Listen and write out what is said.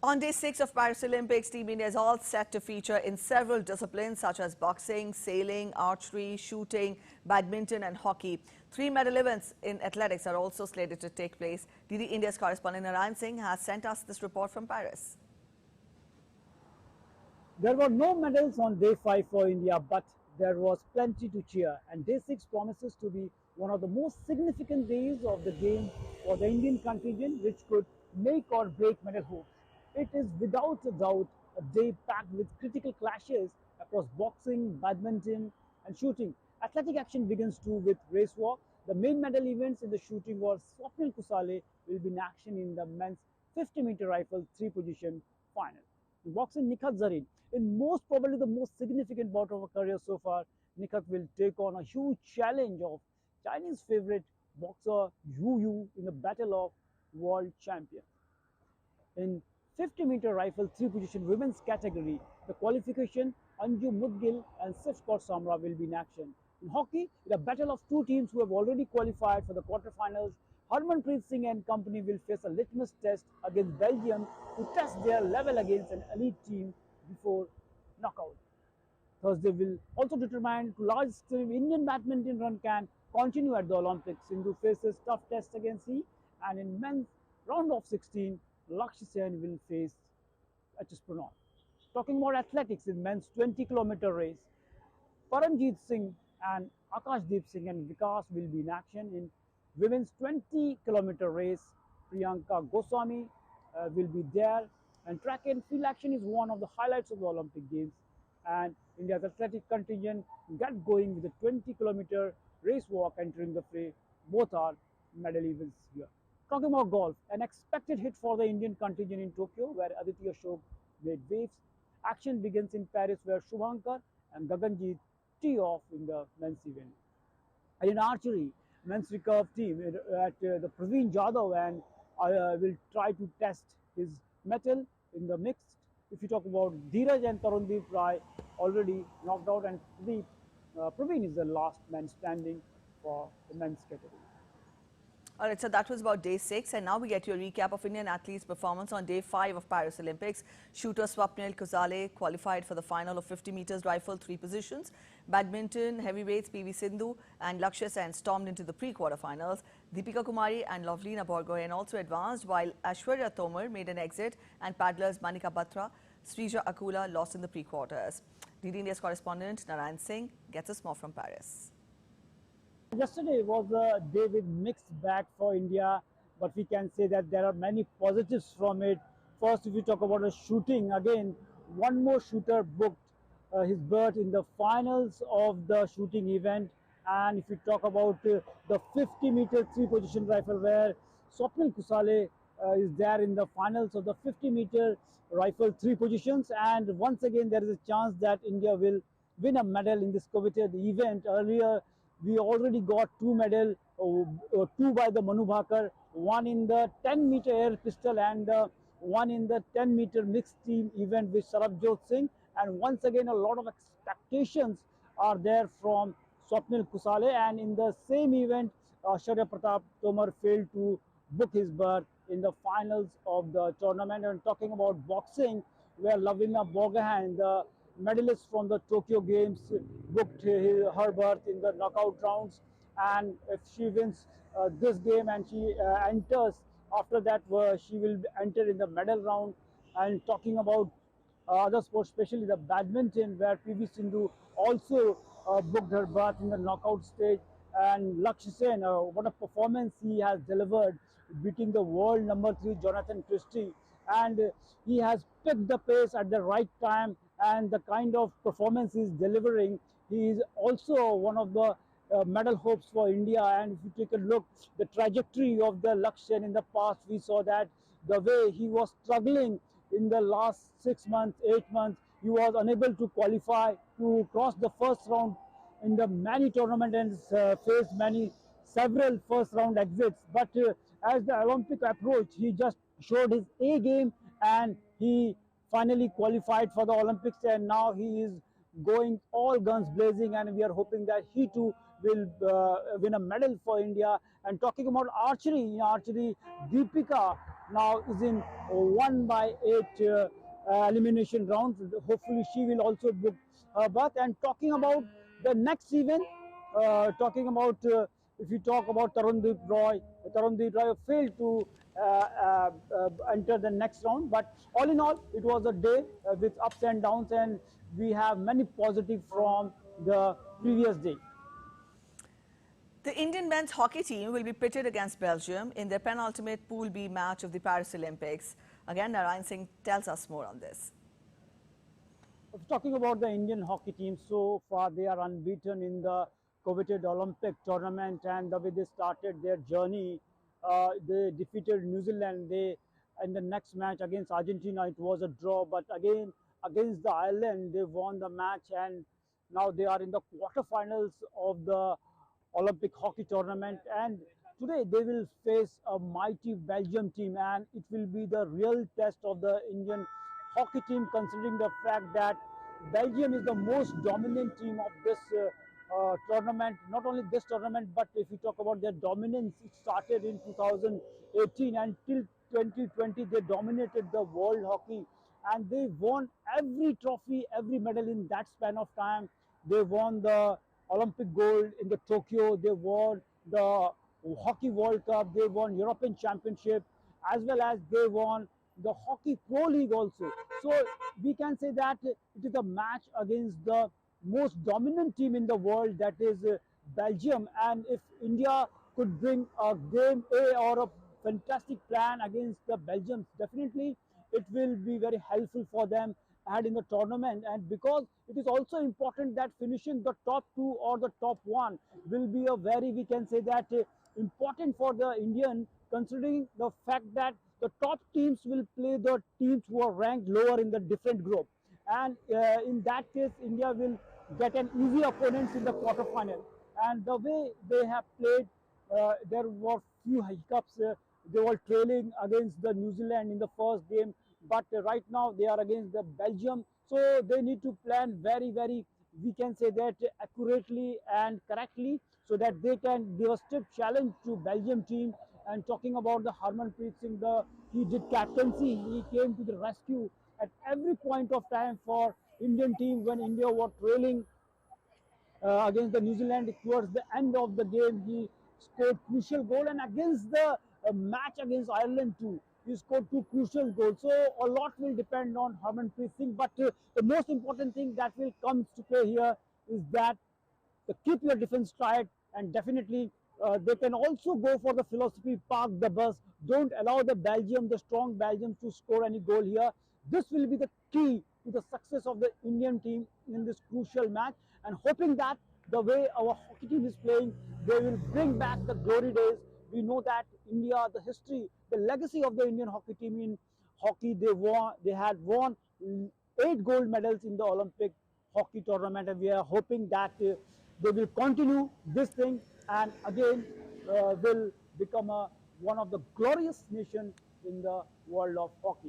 On day 6 of Paris Olympics, Team India is all set to feature in several disciplines such as boxing, sailing, archery, shooting, badminton and hockey. 3 medal events in athletics are also slated to take place. DD India's correspondent Narayan Singh has sent us this report from Paris. There were no medals on day 5 for India, but there was plenty to cheer, and day 6 promises to be one of the most significant days of the game for the Indian contingent, which could make or break medal hopes. It is without a doubt a day packed with critical clashes across boxing, badminton and shooting. Athletic action begins too with race walk. The main medal events in the shooting was Swapnil Kusale will be in action in the men's 50-meter rifle 3-position final. In boxing, Nikhat Zareen, in most probably the most significant bout of her career so far, Nikhat will take on a huge challenge of Chinese favorite boxer Yu Yu in the battle of world champions. In 50-meter rifle 3-position women's category, the qualification Anju Mudgil and Sif Kaur Samra will be in action. In hockey, in a battle of two teams who have already qualified for the quarterfinals, Harmanpreet Singh and company will face a litmus test against Belgium to test their level against an elite team before knockout. Thursday will also determine to large extent Indian badminton run can continue at the Olympics. Sindhu faces tough tests against he, and in men's round of 16, Lakshya Sen will face HS Prannoy. Talking more athletics in men's 20-kilometer race, Paramjeet Singh and Akashdeep Singh and Vikas will be in action. In women's 20-kilometer race, Priyanka Goswami will be there. And track and field action is one of the highlights of the Olympic Games. And India's athletic contingent got going with a 20-kilometer race walk entering the fray. Both are medal events here. Talking about golf, an expected hit for the Indian contingent in Tokyo, where Aditya Ashok made waves. Action begins in Paris, where Shubhankar and Gaganjeet tee off in the men's event. And in archery, men's recurve team at the Praveen Jadhav and will try to test his mettle in the mixed. If you talk about Dheeraj and Tarundeep Rai, already knocked out, and Praveen is the last man standing for the men's category. All right, so that was about day 6, and now we get your recap of Indian athletes' performance on day 5 of Paris Olympics. Shooter Swapnil Kusale qualified for the final of 50 meters rifle 3 positions. Badminton heavyweights PV Sindhu and Lakshya Sen stormed into the pre-quarterfinals. Deepika Kumari and Lovelina Borgohain also advanced, while Aishwarya Tomar made an exit and paddlers Manika Batra, Srija Akula lost in the pre-quarters. DD India's correspondent Narayan Singh gets us more from Paris. Yesterday was a day with mixed bag for India, but we can say that there are many positives from it. First, if you talk about a shooting, again, one more shooter booked his berth in the finals of the shooting event. And if you talk about the 50-meter 3-position rifle, where Swapnil Kusale is there in the finals of the 50-meter rifle 3 positions. And once again, there is a chance that India will win a medal in this coveted event. Earlier, we already got 2 medals, 2 by the Manu Bhakar, 1 in the 10-meter air pistol and 1 in the 10-meter mixed team event with Sarabjot Singh. And once again, a lot of expectations are there from Swapnil Kusale. And in the same event, Shaurya Pratap Tomar failed to book his berth in the finals of the tournament. And talking about boxing, where Lovelina Borgohain, the medalist from the Tokyo Games, booked her berth in the knockout rounds, and if she wins this game and she enters, after that she will enter in the medal round. And talking about other sports, especially the badminton, where PV Sindhu also booked her berth in the knockout stage, and Lakshya Sen, what a performance he has delivered, beating the world number 3 Jonathan Christie, and he has picked the pace at the right time. And the kind of performance he is delivering, he is also one of the medal hopes for India. And if you take a look, the trajectory of the Lakshya in the past, we saw that the way he was struggling in the last 6 months, 8 months, he was unable to qualify to cross the first round in the many tournaments and faced several first round exits. But as the Olympic approach, he just showed his A game and he finally qualified for the Olympics, and now he is going all guns blazing, and we are hoping that he too will win a medal for India. And talking about archery, in archery, Deepika now is in 1/8 elimination rounds. Hopefully, she will also book her berth. And talking about the next event, if you talk about Tarundeep Roy failed to enter the next round. But all in all, it was a day with ups and downs, and we have many positives from the previous day. The Indian men's hockey team will be pitted against Belgium in their penultimate Pool B match of the Paris Olympics. Again, Narayan Singh tells us more on this. Talking about the Indian hockey team, so far they are unbeaten in the coveted Olympic tournament, and the way they started their journey, they defeated New Zealand. They in the next match against Argentina, it was a draw, but again against the Ireland, they won the match, and now they are in the quarterfinals of the Olympic hockey tournament. And today they will face a mighty Belgium team, and it will be the real test of the Indian hockey team, considering the fact that Belgium is the most dominant team of this tournament. Not only this tournament, but if you talk about their dominance, it started in 2018 until 2020. They dominated the world hockey, and they won every trophy, every medal in that span of time. They won the Olympic gold in the Tokyo. They won the Hockey World Cup. They won European Championship, as well as they won the Hockey Pro League also. So we can say that it is a match against the most dominant team in the world, that is Belgium. And if India could bring a game A or a fantastic plan against the Belgians, definitely it will be very helpful for them ahead in the tournament. And because it is also important that finishing the top two or the top one will be a very, we can say that important for the Indian, considering the fact that the top teams will play the teams who are ranked lower in the different group. And in that case, India will get an easy opponents in the quarterfinal. And the way they have played, there were few hiccups. They were trailing against the New Zealand in the first game, but right now they are against the Belgium. So they need to plan very, very, we can say that accurately and correctly, so that they can give a stiff challenge to Belgium team. And talking about the Harmanpreet Singh, he did captaincy. He came to the rescue at every point of time for Indian team when India was trailing against the New Zealand. Towards the end of the game, he scored crucial goal, and against the match against Ireland too, he scored two crucial goals. So a lot will depend on Harmanpreet Singh, but the most important thing that will come to play here is that keep your defense tight, and definitely they can also go for the philosophy, park the bus, don't allow the strong Belgium to score any goal here. This will be the key to the success of the Indian team in this crucial match, and hoping that the way our hockey team is playing, they will bring back the glory days. We know that India, the history, the legacy of the Indian hockey team in hockey, they had won 8 gold medals in the Olympic hockey tournament, and we are hoping that they will continue this thing, and again will become one of the glorious nation in the world of hockey.